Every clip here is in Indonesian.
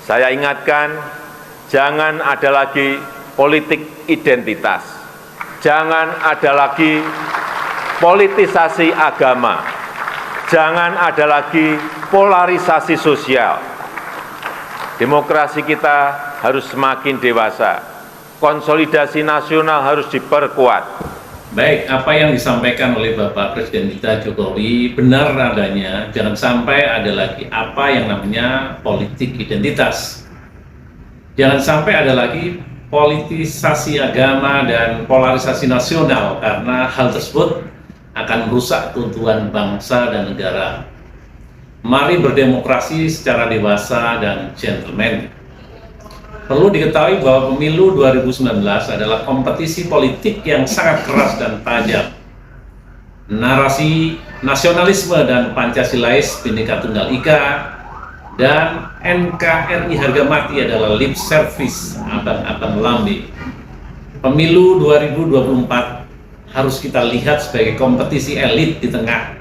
Saya ingatkan, jangan ada lagi politik identitas, jangan ada lagi politisasi agama, jangan ada lagi polarisasi sosial. Demokrasi kita harus semakin dewasa, konsolidasi nasional harus diperkuat. Baik, apa yang disampaikan oleh Bapak Presiden kita Jokowi benar adanya, jangan sampai ada lagi apa yang namanya politik identitas. Jangan sampai ada lagi politisasi agama dan polarisasi nasional, karena hal tersebut akan merusak keutuhan bangsa dan negara. Mari berdemokrasi secara dewasa dan gentleman. Perlu diketahui bahwa pemilu 2019 adalah kompetisi politik yang sangat keras dan tajam. Narasi nasionalisme dan Pancasilais Bhinneka Tunggal Ika dan NKRI harga mati adalah lip service abang-abang lambe. Pemilu 2024 harus kita lihat sebagai kompetisi elit di tengah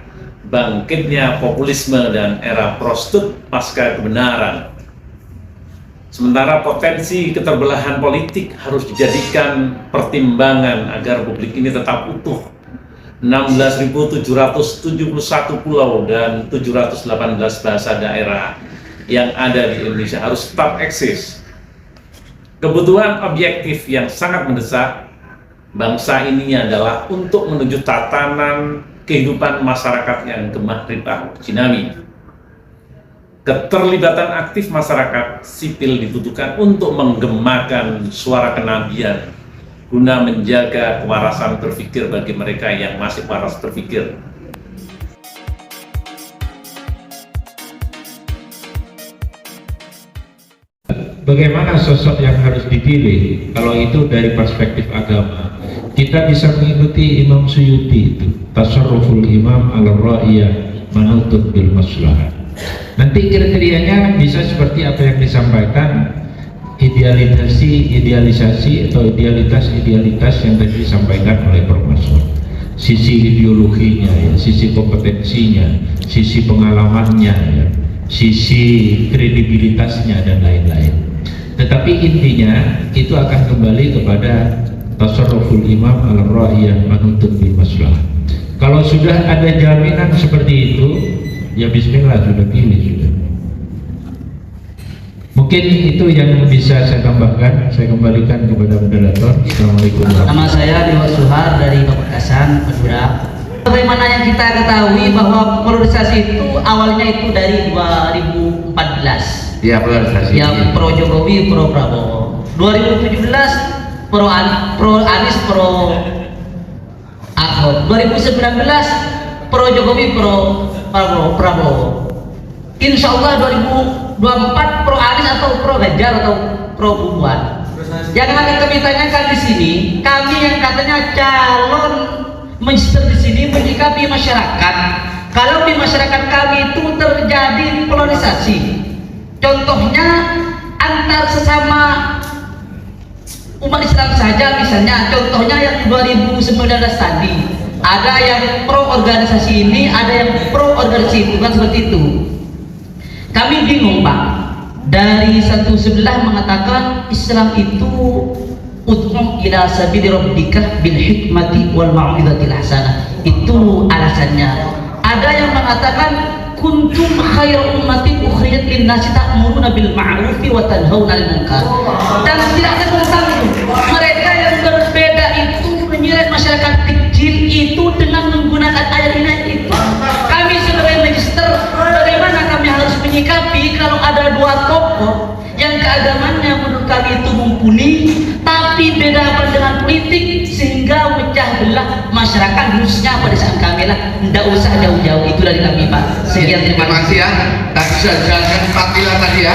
bangkitnya populisme dan era prostitut pasca kebenaran. Sementara potensi keterbelahan politik harus dijadikan pertimbangan agar publik ini tetap utuh. 16.771 pulau dan 718 bahasa daerah yang ada di Indonesia harus tetap eksis. Kebutuhan objektif yang sangat mendesak bangsa ini adalah untuk menuju tatanan kehidupan masyarakat yang gemah ripah jinami. Keterlibatan aktif masyarakat sipil dibutuhkan untuk menggemakan suara kenabian guna menjaga kewarasan berpikir bagi mereka yang masih waras berpikir. Bagaimana sosok yang harus dipilih? Kalau itu dari perspektif agama, kita bisa mengikuti Imam Suyuti itu, tasarruful imam ala ra'iyah manutut bil maslahah. Nanti kriterianya bisa seperti apa yang disampaikan, idealisasi atau idealitas yang tadi disampaikan oleh Prof. Masud. Sisi ideologinya, ya, sisi kompetensinya, sisi pengalamannya, ya, sisi kredibilitasnya dan lain-lain. Tetapi intinya itu akan kembali kepada tasarruful imam ala ra'iyah manutun bil maslahah. Kalau sudah ada jaminan seperti itu, ya bismillah, sudah pilih sudah. Mungkin itu yang bisa saya tambahkan. Saya kembalikan kepada moderator. Assalamualaikum. Nama saya Dewa Suhar dari Pamekasan, Madura. Bagaimana yang kita ketahui bahwa polarisasi itu awalnya itu dari 2014. Ya, polarisasi. Yang pro Jokowi, pro Prabowo. 2017 pro Anies, pro Ahok. 2019 pro Jokowi, pro Prabowo. Insya Allah 2024 pro Anies atau pro Ganjar atau pro Puan. Yang akan kami tanyakan di sini, kami yang katanya calon minister di sini menyikapi masyarakat. Kalau di masyarakat kami itu terjadi polarisasi, contohnya antar sesama umat Islam saja, misalnya contohnya yang 2019 tadi, ada yang pro organisasi ini, ada yang pro organisasi itu, kan seperti itu. Kami bingung, Pak. Dari satu sebelah mengatakan Islam itu ud'u ila sabili rabbika bil hikmati wal mau'izatil hasanah. Itu alasannya. Ada yang mengatakan kuntum khairu ummatin ukhrijat lin-nasi ta'muruna bil ma'rufi wa tanhauna 'anil munkar. Dan tidak ada tentang itu. Mereka yang berbeda itu menyeret masyarakat kecil itu dengan menggunakan ayat ini itu. Kami sebagai magister, bagaimana kami harus menyikapi kalau ada dua tokoh yang keagamannya menurut kami itu mumpuni, tapi beda dengan politik sehingga memecah belah masyarakat, khususnya pada saat kami lah. Tidak usah jauh-jauh, itu dari kami, Pak. Sekian, terima kasih ya. Tadi sudah dijelaskan 4 pilar tadi ya,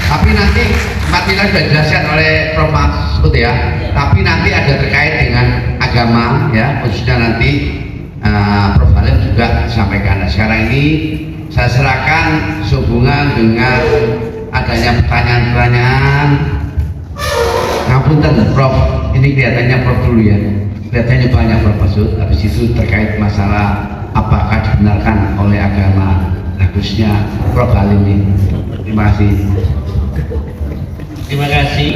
tapi nanti 4 pilar sudah dijelaskan oleh Prof. Masud ya, tapi nanti ada terkait dengan agama ya, khususnya nanti Prof. Halim juga disampaikan. Nah, sekarang ini saya serahkan sehubungan dengan adanya pertanyaan-pertanyaan. Ngapunten Prof, ini kelihatannya Prof dulu ya, kelihatannya banyak Prof Masud. Habis itu terkait masalah apakah dibenarkan oleh agama, khususnya Prof Halim ini. Terima kasih. Terima kasih.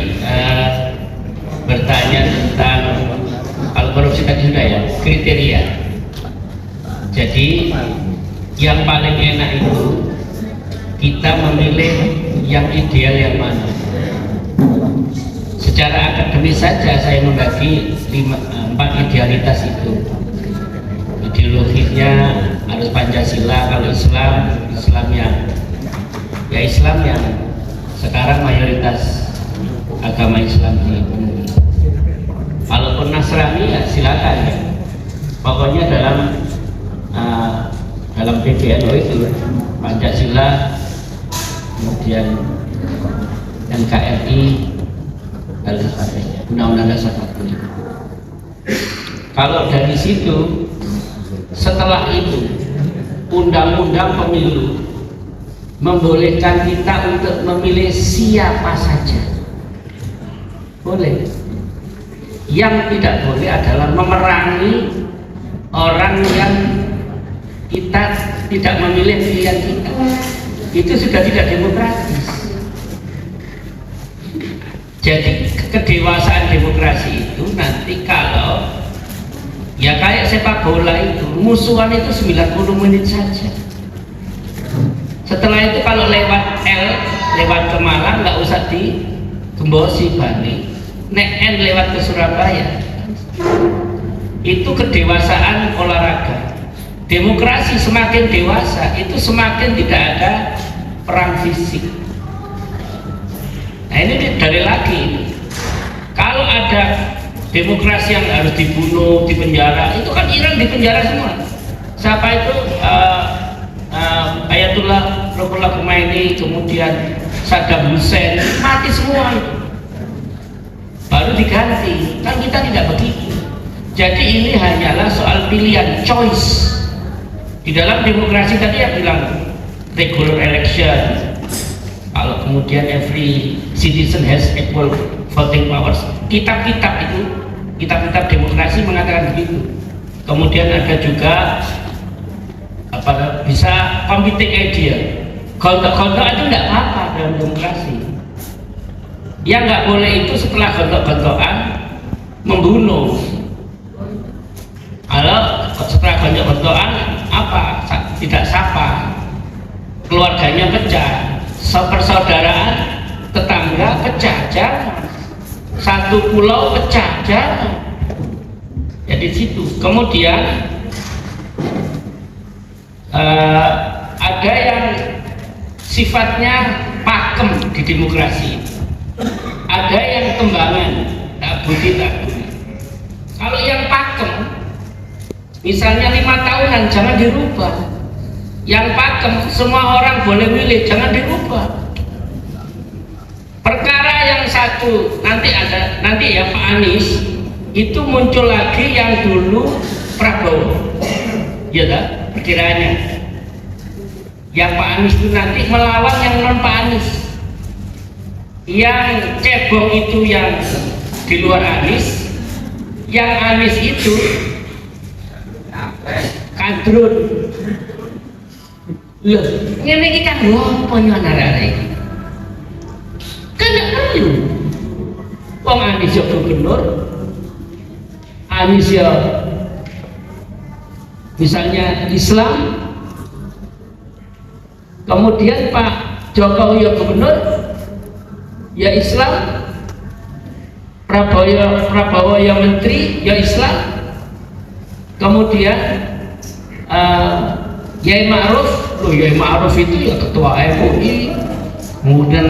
Bertanya tentang kalau korupsi tadi sudah ya, kriteria. Jadi yang paling enak itu kita memilih yang ideal yang mana. Secara akademis saja saya membagi 4 idealitas itu. Ideologinya harus Pancasila, kalau Islam yang sekarang mayoritas agama Islam dipenuhi. Kalaupun Nasrani ya silakan ya. Pokoknya dalam PBNU itu Pancasila, kemudian NKRI, dan sebagainya, Undang-Undang Dasar 45. Kalau dari situ, setelah itu Undang-Undang Pemilu membolehkan kita untuk memilih siapa saja. Boleh. Yang tidak boleh adalah memerangi orang yang kita tidak memilih pilihan kita. Itu sudah tidak demokratis. Jadi kedewasaan demokrasi itu nanti kalau ya kayak sepak bola itu, musuhan itu 90 menit saja. Setelah itu kalau lewat ke Malang nggak usah digembosi balik. Nek N lewat ke Surabaya. Itu kedewasaan olahraga. Demokrasi semakin dewasa itu semakin tidak ada perang fisik. Nah ini dari lagi. Kalau ada demokrasi yang harus dibunuh, dipenjara, itu kan Iran dipenjara semua. Siapa itu? Ayatullah Ruhollah Khomeini, kemudian Saddam Hussein, mati semua itu. Baru diganti. Kan kita tidak begitu. Jadi ini hanyalah soal pilihan, choice. Di dalam demokrasi tadi yang bilang regular election. Kalau kemudian every citizen has equal voting powers. Kitab-kitab itu, kitab-kitab demokrasi mengatakan begitu. Kemudian ada juga bisa competing idea. Gontok-gontok itu tidak apa-apa dalam demokrasi. Yang nggak boleh itu setelah gontok-gontokan membunuh. Kalau setelah gontok-gontokan apa? Tidak sapa, keluarganya pecah, persaudaraan tetangga pecah, jangan. Satu pulau pecah, jangan. Jadi situ. Kemudian ada yang sifatnya pakem di demokrasi, ada yang kembangan, tak budi tak budi. Kalau yang pakem, misalnya 5 tahunan, jangan dirubah. Yang pakem, semua orang boleh milih, jangan dirubah. Perkara yang satu nanti ya Pak Anies itu muncul lagi yang dulu Prabowo, ya tak? Perkiraannya yang Pak Anies itu nanti melawan yang non Pak Anies, yang cebong itu yang di luar Anies, yang Anies itu kadrun. Loh, ini kan ngopo nyonarare kan gak perlu. Wong Anies ya gubernur, Anies ya misalnya Islam, kemudian Pak Jokowi ya gubernur ya Islam, Prabowo ya menteri ya Islam, kemudian Yai Ma'ruf, Yai Ma'ruf itu ya ketua MUI, kemudian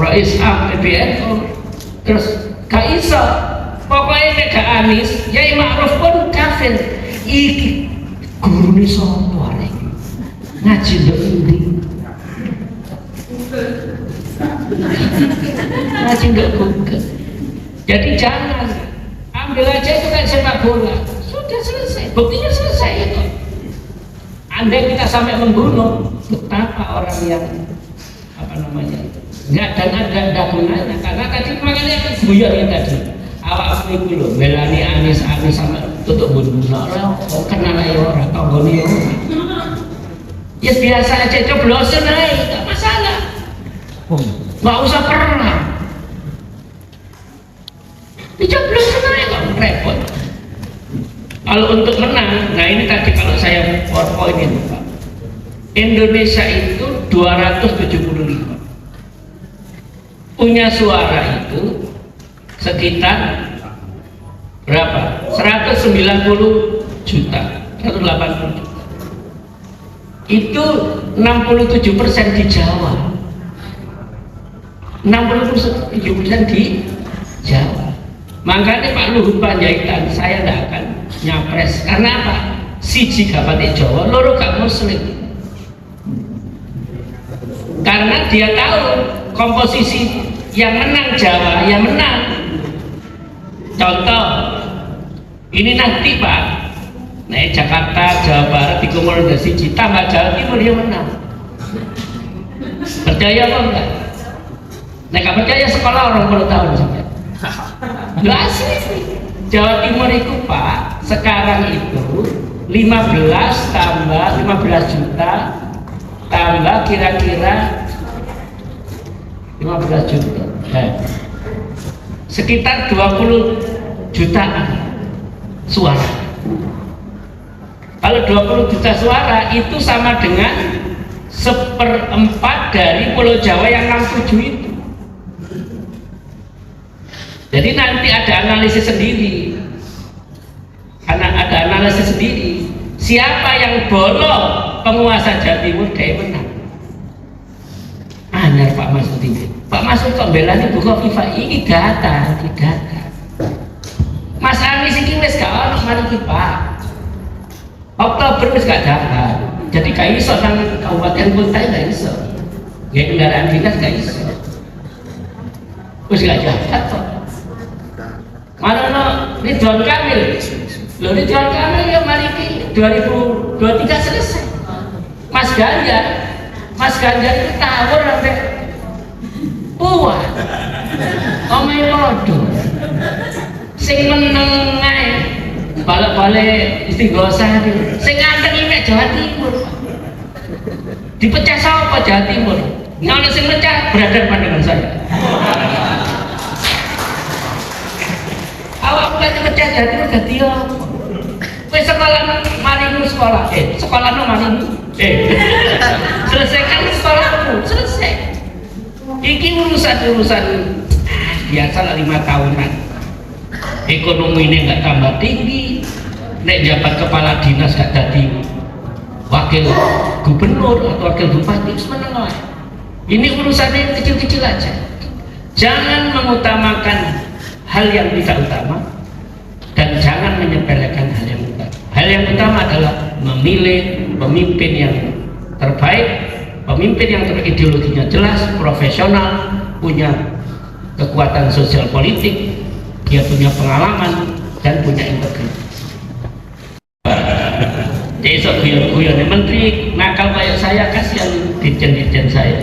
Rais PBNU, terus Kaisa, pokoknya tidak Anies, Yai Ma'ruf pun kafir. Iki guru ini sopo arek ngaji ndok endi, ngaji ndok Google. Jadi jangan ambil aja itu kayak sepak bola, sudah selesai, buktinya selesai itu. Andai kita sampai membunuh, betapa orang yang nggak ada gunanya, karena tadi makanya guyon ya tadi. Awak itu loh, belani Anies sama tutup bunuh orang, kenal aja orang, tau gini orang. Ya biasa aja, coblosan aja, nggak masalah. nggak usah perang. Dicoblos sebenarnya kok repot. Kalau untuk menang, nah ini tadi kalau saya PowerPoint ini Pak, Indonesia itu 275, punya suara itu sekitar berapa? 190 juta, 180 juta. Itu 67% di Jawa, 67% di Jawa. Makanya Pak Luhut Panjaitan saya tidak akan nyapres. Karena apa? Siji gak pakai Jawa, loro gak Muslim. Karena dia tahu komposisi yang menang Jawa, yang menang. Contoh, ini nanti Pak, naik Jakarta, Jawa Barat dikomodasi tambah Jawa Timur dia menang. Percaya apa enggak? Nah, gak percaya sekolah orang 10 tahun sampai. Lah asli Jawa Timur itu Pak sekarang itu 15 tambah 15 juta tambah kira-kira 15 juta sekitar 20 jutaan suara. Kalau 20 juta suara itu sama dengan 1/4 dari Pulau Jawa yang 67 itu. Jadi nanti ada analisis sendiri, karena ada analisis sendiri. Siapa yang bolong penguasa Jawa Timur dia menang. Anyar Pak Masud ini. Pak Masud kok belanya buka FIFA ini data, tidak. Mas Anies ini wis gak ono mari ki Pak. Oktober wis gak dapat. Jadi gak iso nang Kabupaten Kutai gak iso. Ya kendaraan dinas gak iso. Wis gak dapat kok. Mana no Ridwan Kamil, loh Ridwan Kamil ya mari ini 2023 selesai. Mas Ganjar itu tawur sampai puas. Omai bodoh. Sing meneng ae balik-balik istighosah iki. Sing nganteng iki Jawa Timur. Dipecah sapa Jawa Timur? Ngono sing pecah berada pandangan saya. Awak bukan pecah Jawa Timur dadi apa? Kowe sekolah marimu sekolah. Sekolahno marimu. Selesaikan sekolahmu, selesai. Iki urusan biasa lah 5 tahunan. Ekonomi ini nggak tambah tinggi. Nek jabat kepala dinas gak jadi wakil gubernur atau wakil bupati menengah. Ini urusannya kecil-kecil aja. Jangan mengutamakan hal yang tidak utama dan jangan menyepelekan hal yang utama. Hal yang utama adalah memilih pemimpin yang terbaik, pemimpin yang ideologinya jelas, profesional, punya kekuatan sosial politik, dia punya pengalaman dan punya integritas. Besok guyon-guyon menteri nakal kayak saya, kasihan dirjen-dirjen saya.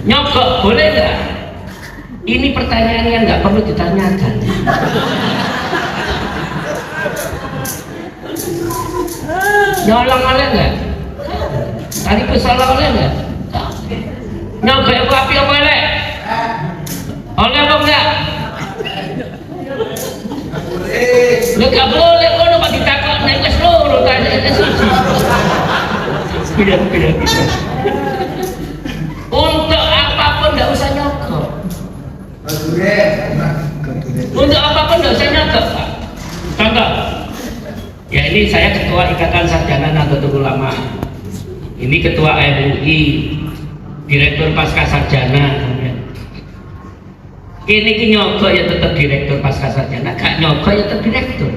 Nyogok boleh nggak? Ini pertanyaan yang nggak perlu ditanyakan. Nyolong oleh nggak? Tadi pesolong oleh nggak? Nyogok aku api apa oleh? Oleh apa enggak? Lu gak boleh kono Pak ditakok nek wis loro tanyane suci. Tidak. Untuk apapun enggak usah nyogok. Untuk apapun enggak usah nyogok, Pak. Contoh. Ya ini saya ketua Ikatan Sarjana Nahdlatul Ulama. Ini ketua MUI, direktur Pascasarjana. Ini ki nyogok ya tetap direktur Pascasarjana, gak nyogok ya tetap direktur.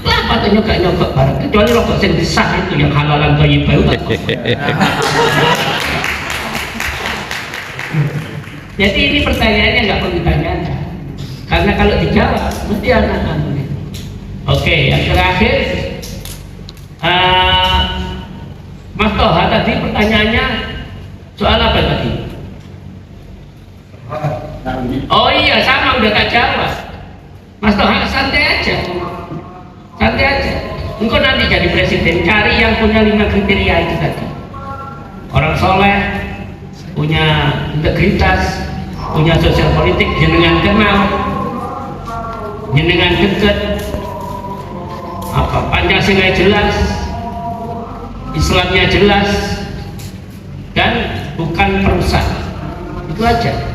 Kenapa tuh gak nyogok bareng? Kecuali rokok yang disah itu yang halalan bayi bayu. Jadi ini pertanyaannya nggak perlu ditanyakan, karena kalau dijawab mesti anak-anak. Oke, yang terakhir, Mas Toha tadi pertanyaannya soal apa tadi? Oh iya, sama udah tak jawab. Mas Toha santai aja. Engkau nanti jadi presiden, cari yang punya 5 kriteria itu tadi. Orang soleh, punya integritas, punya sosial politik, jenengan kenal, jenengan deket, apa Pancasila jelas, Islamnya jelas, dan bukan perusak. Itu aja.